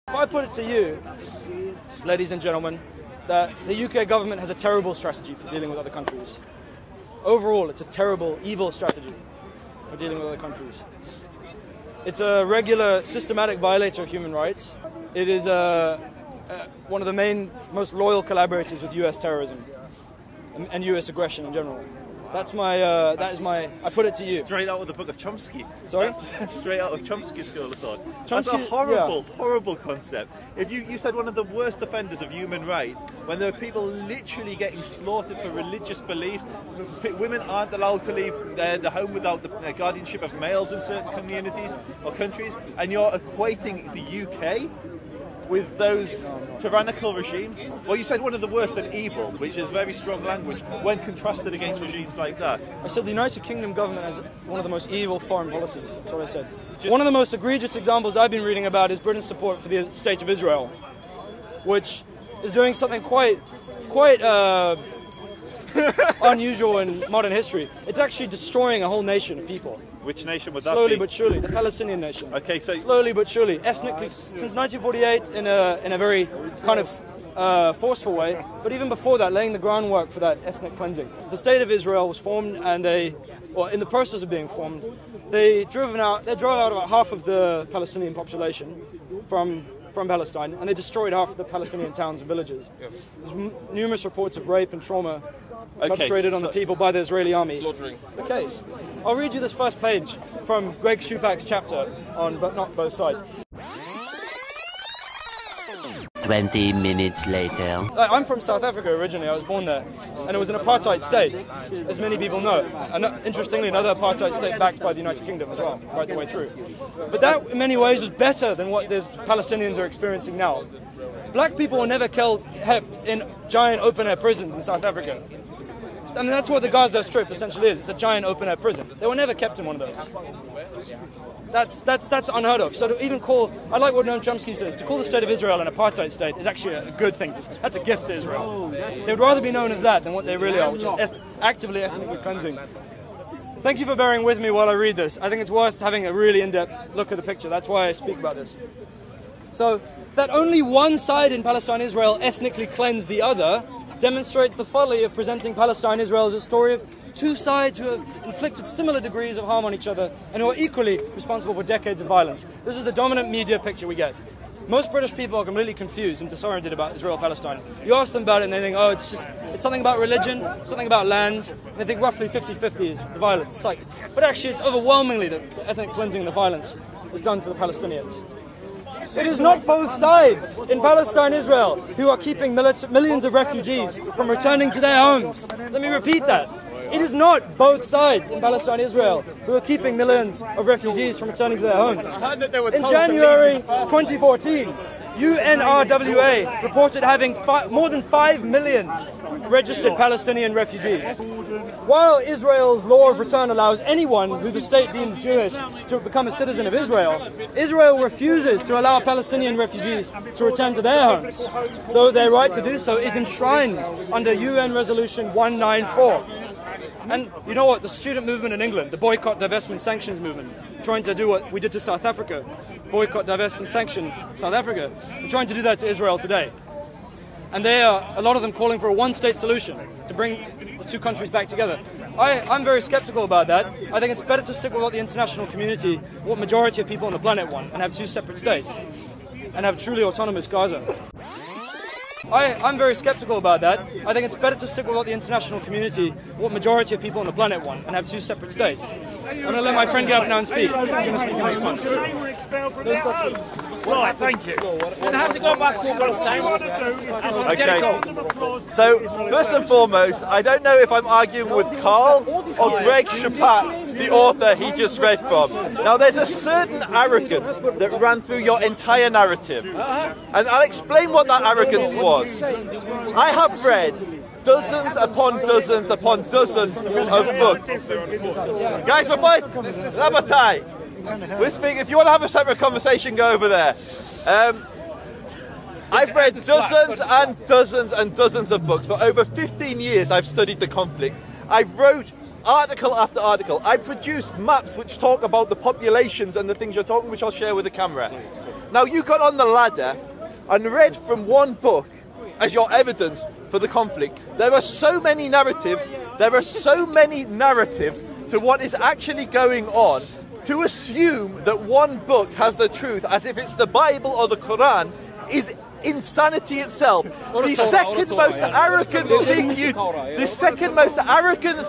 If I put it to you, ladies and gentlemen, that the UK government has a terrible strategy for dealing with other countries. Overall, it's a terrible, evil strategy for dealing with other countries. It's a regular, systematic violator of human rights. It is one of the most loyal collaborators with US terrorism and US aggression in general. That is my, I put it to you. Straight out of the book of Chomsky. Sorry? That's straight out of Chomsky's school of thought. That's a horrible, horrible concept. If you said one of the worst offenders of human rights, when there are people literally getting slaughtered for religious beliefs, women aren't allowed to leave the home without the guardianship of males in certain communities or countries, and you're equating the UK with those tyrannical regimes. Well, you said one of the worst and evil, which is very strong language, when contrasted against regimes like that. I said the United Kingdom government has one of the most evil foreign policies. That's what I said. One of the most egregious examples I've been reading about is Britain's support for the State of Israel, which is doing something quite unusual in modern history. It's actually destroying a whole nation of people. Which nation would that be? Slowly but surely, the Palestinian nation. Okay, so slowly but surely, ethnically, since 1948, in a very kind of forceful way. But even before that, laying the groundwork for that ethnic cleansing. The State of Israel was formed, and in the process of being formed, they drove out about half of the Palestinian population from Palestine, and they destroyed half of the Palestinian towns and villages. There's numerous reports of rape and trauma perpetrated on the people by the Israeli army. Slaughtering. The case. I'll read you this first page from Greg Schupak's chapter on But Not Both Sides. 20 minutes later. I'm from South Africa originally. I was born there, and it was an apartheid state, as many people know. And interestingly, another apartheid state backed by the United Kingdom as well, right the way through. But that, in many ways, was better than what these Palestinians are experiencing now. Black people were never kept in giant open-air prisons in South Africa. I mean, that's what the Gaza Strip essentially is. It's a giant open-air prison. They were never kept in one of those. That's unheard of. So to even call, I like what Noam Chomsky says, to call the State of Israel an apartheid state is actually a good thing. That's a gift to Israel. They would rather be known as that than what they really are, which is actively ethnically cleansing. Thank you for bearing with me while I read this. I think it's worth having a really in-depth look at the picture. That's why I speak about this. So, that only one side in Palestine-Israel ethnically cleansed the other demonstrates the folly of presenting Palestine-Israel as a story of two sides who have inflicted similar degrees of harm on each other and who are equally responsible for decades of violence. This is the dominant media picture we get. Most British people are completely confused and disoriented about Israel-Palestine. You ask them about it and they think, oh, it's something about religion, something about land, and they think roughly 50-50 is the violence. But actually it's overwhelmingly the ethnic cleansing and the violence is done to the Palestinians. It is not both sides in Palestine-Israel who are keeping millions of refugees from returning to their homes. Let me repeat that. It is not both sides in Palestine-Israel who are keeping millions of refugees from returning to their homes. In January 2014, UNRWA reported having more than 5 million registered Palestinian refugees. While Israel's law of return allows anyone who the state deems Jewish to become a citizen of Israel, Israel refuses to allow Palestinian refugees to return to their homes, though their right to do so is enshrined under UN Resolution 194. And you know what? The student movement in England, the boycott, divestment, sanctions movement, trying to do what we did to South Africa, boycott, divest and sanction South Africa, we're trying to do that to Israel today. And they are, a lot of them, calling for a one-state solution to bring the two countries back together. I'm very skeptical about that. I think it's better to stick with what the international community, what majority of people on the planet want, and have two separate states, and have truly autonomous Gaza. I'm very skeptical about that. I think it's better to stick with what the international community, what majority of people on the planet want, and have two separate states. I'm going to let my friend get up now and speak. He's going to speak in response. Right, thank you. I have to go back to Palestine. Okay. So, first and foremost, I don't know if I'm arguing with Carl or Greg Schupak, the author he just read from. Now, there's a certain arrogance that ran through your entire narrative. And I'll explain what that arrogance was. I have read dozens upon dozens upon dozens of books. Guys, we're speaking. If you want to have a separate conversation, go over there. I've read dozens and dozens and dozens of books. For over 15 years, I've studied the conflict. I've wrote article after article. I produced maps which talk about the populations and the things you're talking, which I'll share with the camera. Now, you got on the ladder and read from one book as your evidence for the conflict. There are so many narratives, to what is actually going on. To assume that one book has the truth as if it's the Bible or the Quran is insanity itself. The second most arrogant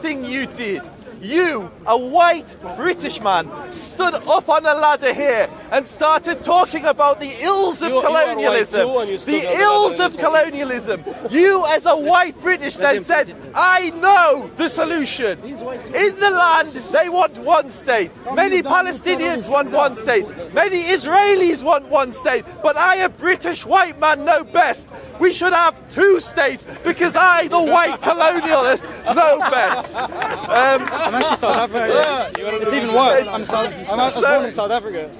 thing you did, you, a white British man, stood up on a ladder here and started talking about the ills of colonialism. The ills of colonialism. You, as a white British, then said, I know the solution. In the land, they want one state. Many Palestinians want one state. Many Israelis want one state. But I, a British white man, know best. We should have two states because I, the white colonialist, know best. I'm actually South Africa. It's even worse. I was born in South Africa.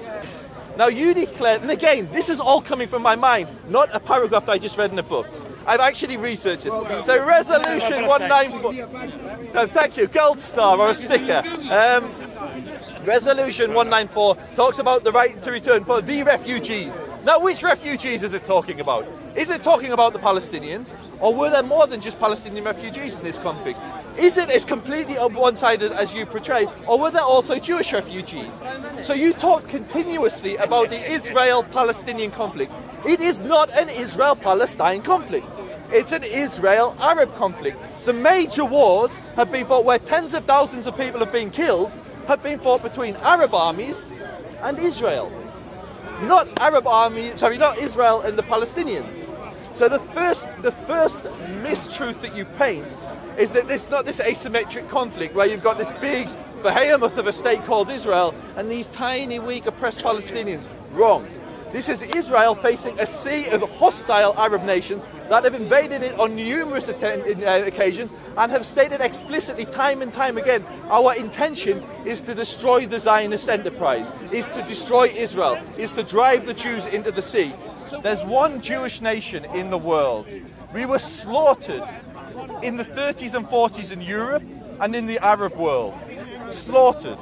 Now you declare, and again, this is all coming from my mind, not a paragraph I just read in a book. I've actually researched this. So resolution 194. No, thank you. Gold star or a sticker. Resolution 194 talks about the right to return for the refugees. Now, which refugees is it talking about? Is it talking about the Palestinians? Or were there more than just Palestinian refugees in this conflict? Is it as completely one-sided as you portray? Or were there also Jewish refugees? So you talk continuously about the Israel-Palestinian conflict. It is not an Israel-Palestine conflict. It's an Israel-Arab conflict. The major wars have been fought where tens of thousands of people have been killed, have been fought between Arab armies and Israel. Not Israel and the Palestinians. So the first mistruth that you paint is that this not this asymmetric conflict where you've got this big behemoth of a state called Israel and these tiny, weak, oppressed Palestinians. Wrong. This is Israel facing a sea of hostile Arab nations that have invaded it on numerous occasions and have stated explicitly time and time again, our intention is to destroy the Zionist enterprise, is to destroy Israel, is to drive the Jews into the sea. So there's one Jewish nation in the world. We were slaughtered in the 30s and 40s in Europe and in the Arab world. Slaughtered.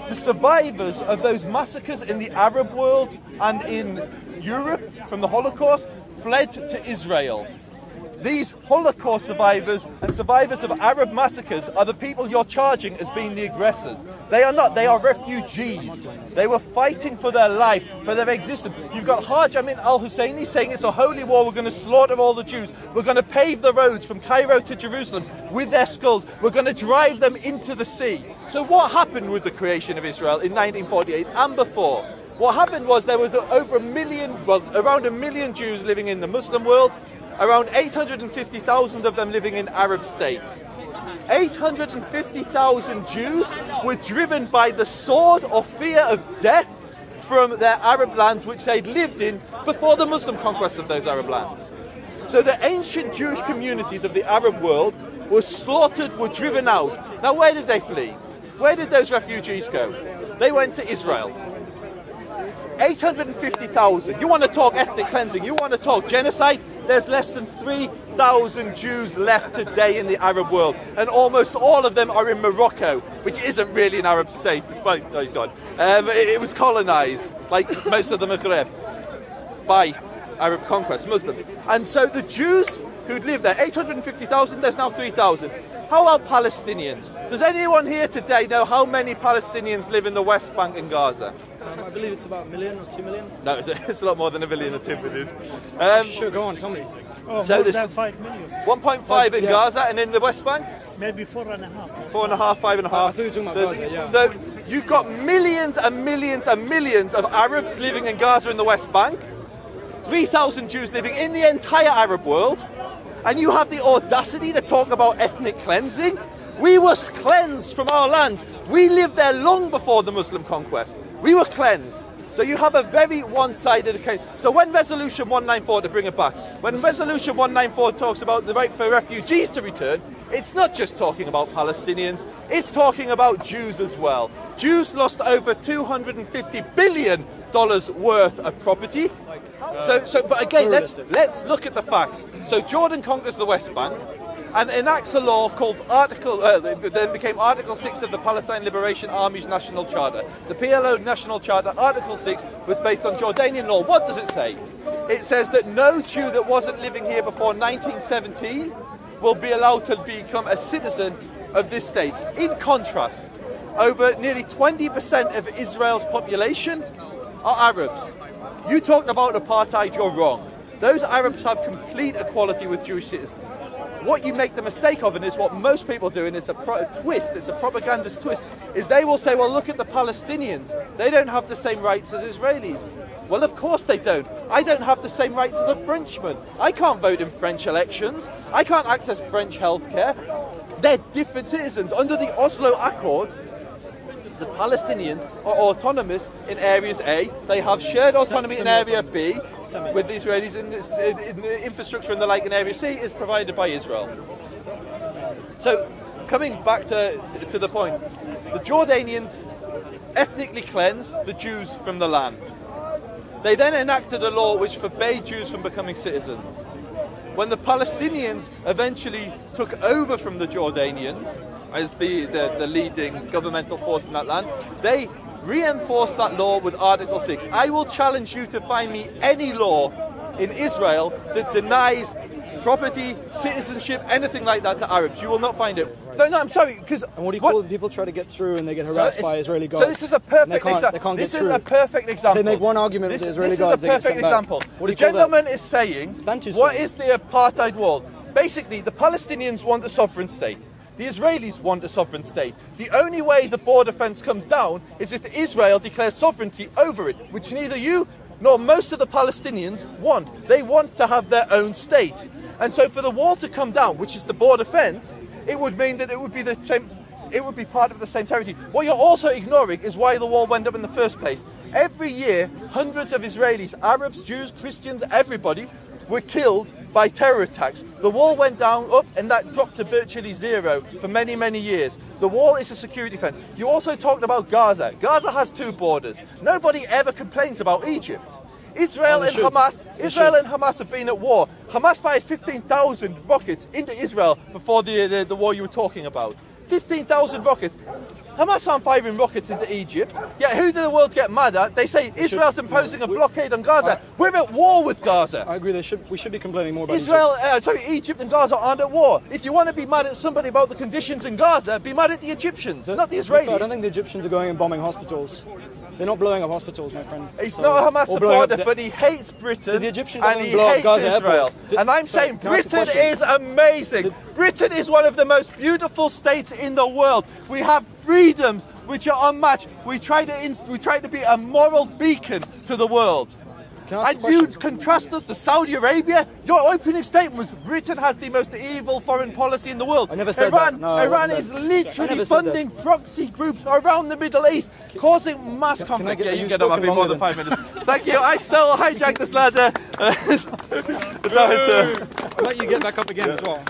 The survivors of those massacres in the Arab world and in Europe from the Holocaust fled to Israel. These Holocaust survivors and survivors of Arab massacres are the people you're charging as being the aggressors. They are not, they are refugees. They were fighting for their life, for their existence. You've got Haj Amin al-Husseini saying it's a holy war, we're going to slaughter all the Jews. We're going to pave the roads from Cairo to Jerusalem with their skulls. We're going to drive them into the sea. So what happened with the creation of Israel in 1948 and before? What happened was there was around a million Jews living in the Muslim world, around 850,000 of them living in Arab states. 850,000 Jews were driven by the sword or fear of death from their Arab lands which they'd lived in before the Muslim conquest of those Arab lands. So the ancient Jewish communities of the Arab world were slaughtered, were driven out. Now where did they flee? Where did those refugees go? They went to Israel. 850,000. You want to talk ethnic cleansing, you want to talk genocide, there's less than 3,000 Jews left today in the Arab world, and almost all of them are in Morocco, which isn't really an Arab state, despite, oh God, it was colonized, like most of the Maghreb, by Arab conquest, Muslim. And so the Jews who'd lived there, 850,000, there's now 3,000. How about Palestinians? Does anyone here today know how many Palestinians live in the West Bank and Gaza? I believe it's about 1 million or 2 million. No, it's a lot more than 1 million or 2 million. Sure, go on, tell me. Oh, so more there's than 5 million. 1.5 in Gaza, and in the West Bank? Maybe 4.5. 4.5, 5.5. I thought you were talking about Gaza, yeah. So you've got millions and millions and millions of Arabs living in Gaza in the West Bank, 3,000 Jews living in the entire Arab world, and you have the audacity to talk about ethnic cleansing? We were cleansed from our land. We lived there long before the Muslim conquest. We were cleansed. So you have a very one-sided account. So when Resolution 194, to bring it back, when Resolution 194 talks about the right for refugees to return, it's not just talking about Palestinians, it's talking about Jews as well. Jews lost over $250 billion worth of property. But again, let's look at the facts. So Jordan conquers the West Bank. and enacts a law called then became Article 6 of the Palestine Liberation Army's National Charter. The PLO National Charter, Article 6, was based on Jordanian law. What does it say? It says that no Jew that wasn't living here before 1917 will be allowed to become a citizen of this state. In contrast, over nearly 20% of Israel's population are Arabs. You talked about apartheid, you're wrong. Those Arabs have complete equality with Jewish citizens. What you make the mistake of, and is what most people do, and it's a twist, it's a propagandist twist, is they will say, well, look at the Palestinians. They don't have the same rights as Israelis. Well, of course they don't. I don't have the same rights as a Frenchman. I can't vote in French elections. I can't access French healthcare. They're different citizens. Under the Oslo Accords, the Palestinians are autonomous in areas A. They have shared autonomy in area B with the Israelis, and the infrastructure and the like in area C is provided by Israel. So, coming back to the point, the Jordanians ethnically cleansed the Jews from the land. They then enacted a law which forbade Jews from becoming citizens. When the Palestinians eventually took over from the Jordanians as the leading governmental force in that land, they reinforced that law with Article 6. I will challenge you to find me any law in Israel that denies property, citizenship, anything like that to Arabs. You will not find it. No, I'm sorry, because... And what do you call it? People try to get through and they get harassed by Israeli guards. So this is a perfect example. This is a perfect example. They make one argument with the Israeli guards. This is a perfect example. The gentleman is saying, what is the apartheid wall? Basically, the Palestinians want a sovereign state. The Israelis want a sovereign state. The only way the border fence comes down is if Israel declares sovereignty over it, which neither you nor most of the Palestinians want. They want to have their own state. And so for the wall to come down, which is the border fence, it would mean that it would be the same, it would be part of the same territory. What you're also ignoring is why the wall went up in the first place. Every year, hundreds of Israelis, Arabs, Jews, Christians, everybody, were killed by terror attacks. The wall went down, up, and that dropped to virtually zero for many, many years. The wall is a security fence. You also talked about Gaza. Gaza has two borders. Nobody ever complains about Egypt. Israel and Hamas have been at war. Hamas fired 15,000 rockets into Israel before the war you were talking about. 15,000 rockets. Hamas aren't firing rockets into Egypt. Yet who do the world get mad at? They say Israel's imposing a blockade on Gaza. We're at war with Gaza. I agree. We should be complaining more about Egypt and Gaza aren't at war. If you want to be mad at somebody about the conditions in Gaza, be mad at the Egyptians, not the Israelis. I don't think the Egyptians are going and bombing hospitals. They're not blowing up hospitals, my friend. He's not a Hamas supporter, but he hates Britain and he hates Israel. And I'm saying Britain is amazing. Britain is one of the most beautiful states in the world. We have freedoms which are unmatched. We try to be a moral beacon to the world. And you contrast us to Saudi Arabia? Your opening statement was Britain has the most evil foreign policy in the world. I never said that. No, Iran is literally funding proxy groups around the Middle East, causing mass conflict. Yeah, you get up, I've been more than 5 minutes. Thank you, I still hijacked this ladder. I'll let you get back up again as well.